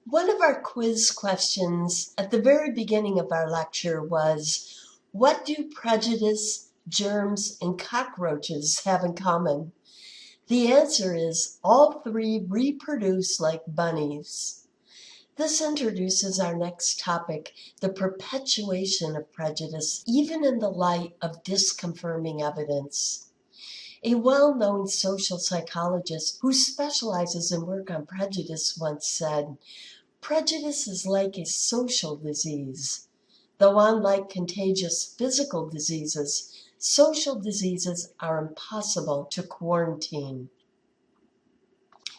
One of our quiz questions at the very beginning of our lecture was, what do prejudice, germs, and cockroaches have in common? The answer is all three reproduce like bunnies. This introduces our next topic, the perpetuation of prejudice, even in the light of disconfirming evidence. A well-known social psychologist who specializes in work on prejudice once said, "Prejudice is like a social disease. Though unlike contagious physical diseases, social diseases are impossible to quarantine."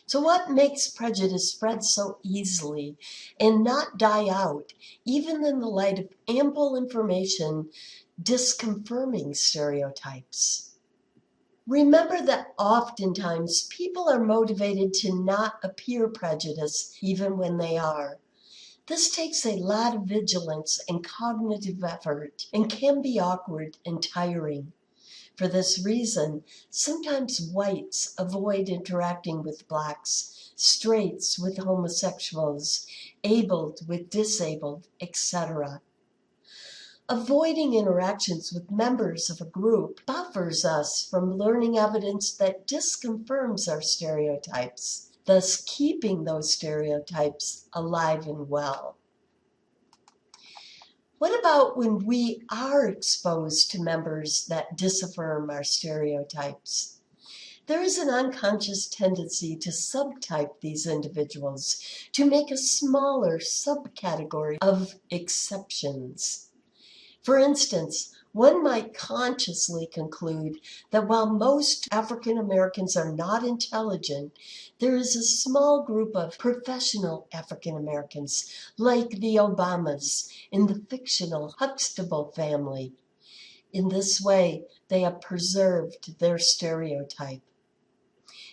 So what makes prejudice spread so easily and not die out, even in the light of ample information disconfirming stereotypes? Remember that oftentimes people are motivated to not appear prejudiced even when they are. This takes a lot of vigilance and cognitive effort and can be awkward and tiring. For this reason, sometimes whites avoid interacting with blacks, straights with homosexuals, abled with disabled, etc. Avoiding interactions with members of a group buffers us from learning evidence that disconfirms our stereotypes, thus keeping those stereotypes alive and well. What about when we are exposed to members that disaffirm our stereotypes? There is an unconscious tendency to subtype these individuals, to make a smaller subcategory of exceptions. For instance, one might consciously conclude that while most African Americans are not intelligent, there is a small group of professional African Americans, like the Obamas in the fictional Huxtable family. In this way, they have preserved their stereotype.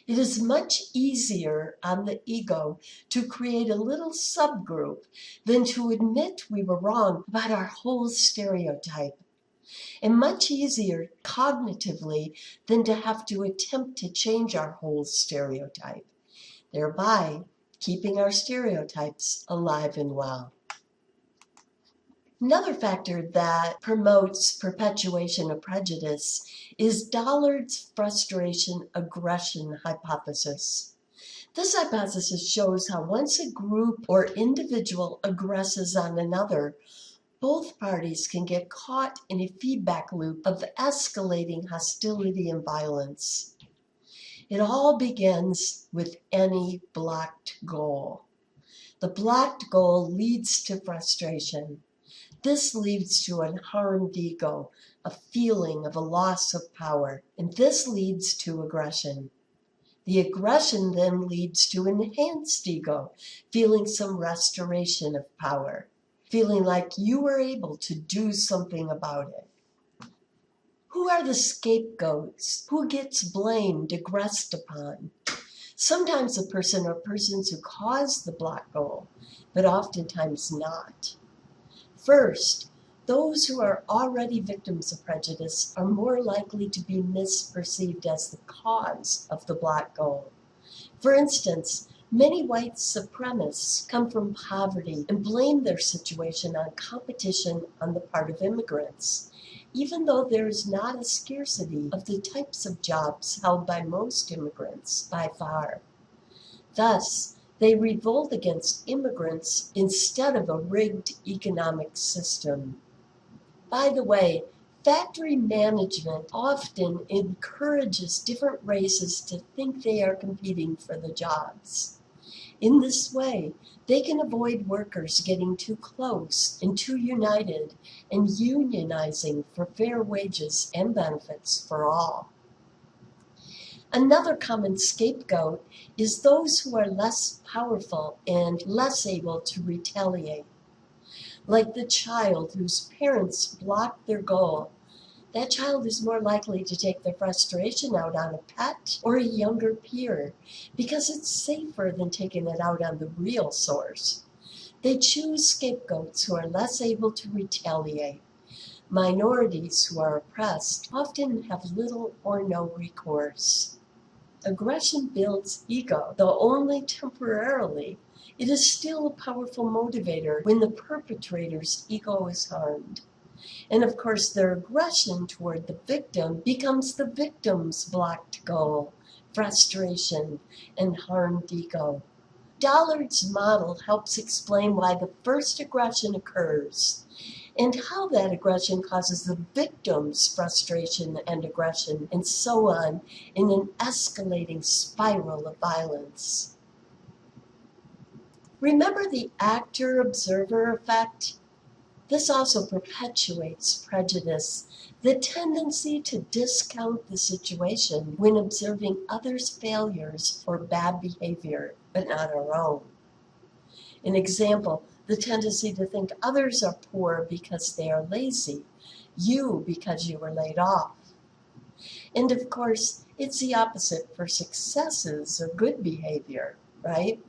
It is much easier on the ego to create a little subgroup than to admit we were wrong about our whole stereotype, and much easier cognitively than to have to attempt to change our whole stereotype, thereby keeping our stereotypes alive and well. Another factor that promotes perpetuation of prejudice is Dollard's frustration-aggression hypothesis. This hypothesis shows how once a group or individual aggresses on another, both parties can get caught in a feedback loop of escalating hostility and violence. It all begins with any blocked goal. The blocked goal leads to frustration. This leads to a harmed ego, a feeling of a loss of power, and this leads to aggression. The aggression then leads to enhanced ego, feeling some restoration of power, feeling like you were able to do something about it. Who are the scapegoats? Who gets blamed, aggressed upon? Sometimes the person or persons who cause the block goal, but oftentimes not. First, those who are already victims of prejudice are more likely to be misperceived as the cause of the black goal. For instance, many white supremacists come from poverty and blame their situation on competition on the part of immigrants, even though there is not a scarcity of the types of jobs held by most immigrants by far. Thus, they revolt against immigrants instead of a rigged economic system. By the way, factory management often encourages different races to think they are competing for the jobs. In this way, they can avoid workers getting too close and too united and unionizing for fair wages and benefits for all. Another common scapegoat is those who are less powerful and less able to retaliate. Like the child whose parents blocked their goal, that child is more likely to take their frustration out on a pet or a younger peer because it's safer than taking it out on the real source. They choose scapegoats who are less able to retaliate. Minorities who are oppressed often have little or no recourse. Aggression builds ego, though only temporarily. It is still a powerful motivator when the perpetrator's ego is harmed. And of course, their aggression toward the victim becomes the victim's blocked goal, frustration, and harmed ego. Dollard's model helps explain why the first aggression occurs and how that aggression causes the victim's frustration and aggression, and so on, in an escalating spiral of violence. Remember the actor-observer effect? This also perpetuates prejudice, the tendency to discount the situation when observing others' failures or bad behavior, but not our own. An example, the tendency to think others are poor because they are lazy, you because you were laid off. And of course, it's the opposite for successes or good behavior, right?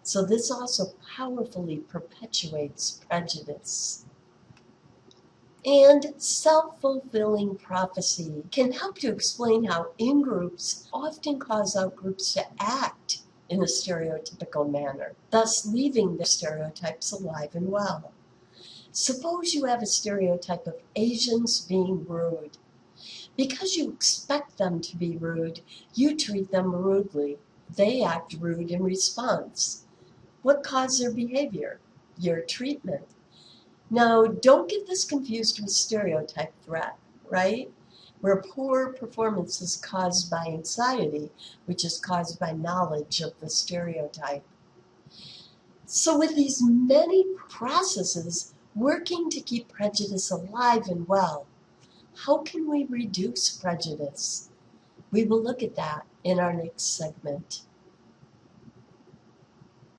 So this also powerfully perpetuates prejudice. And self-fulfilling prophecy can help to explain how in-groups often cause out-groups to act in a stereotypical manner, thus leaving the stereotypes alive and well. Suppose you have a stereotype of Asians being rude. Because you expect them to be rude, you treat them rudely. They act rude in response. What caused their behavior? Your treatment. Now, don't get this confused with stereotype threat, right? Where poor performance is caused by anxiety, which is caused by knowledge of the stereotype. So with these many processes working to keep prejudice alive and well, how can we reduce prejudice? We will look at that in our next segment.